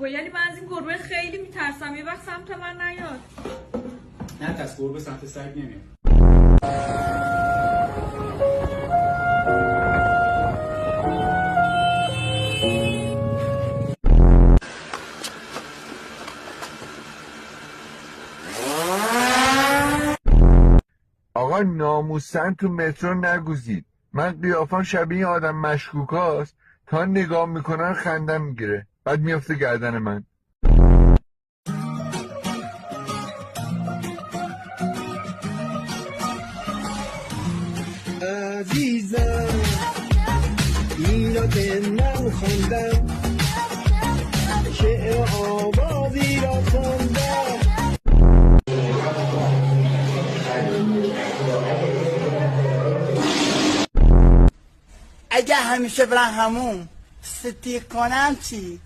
یعنی من از این گربه خیلی میترسم، یه وقت سمت من نیاد. نه ترس، گربه سمت سگ نمیاد. آقا ناموسن تو مترو نگوزید. من قیافم شبیه این آدم مشکوکاست، تا نگاه میکنن خندم میگیره، بعد میافته گردن من. عزیزم اینو که من خوندم، شعر آوازی را خوندم. اگه همیشه برم همون ستیک کنم چی؟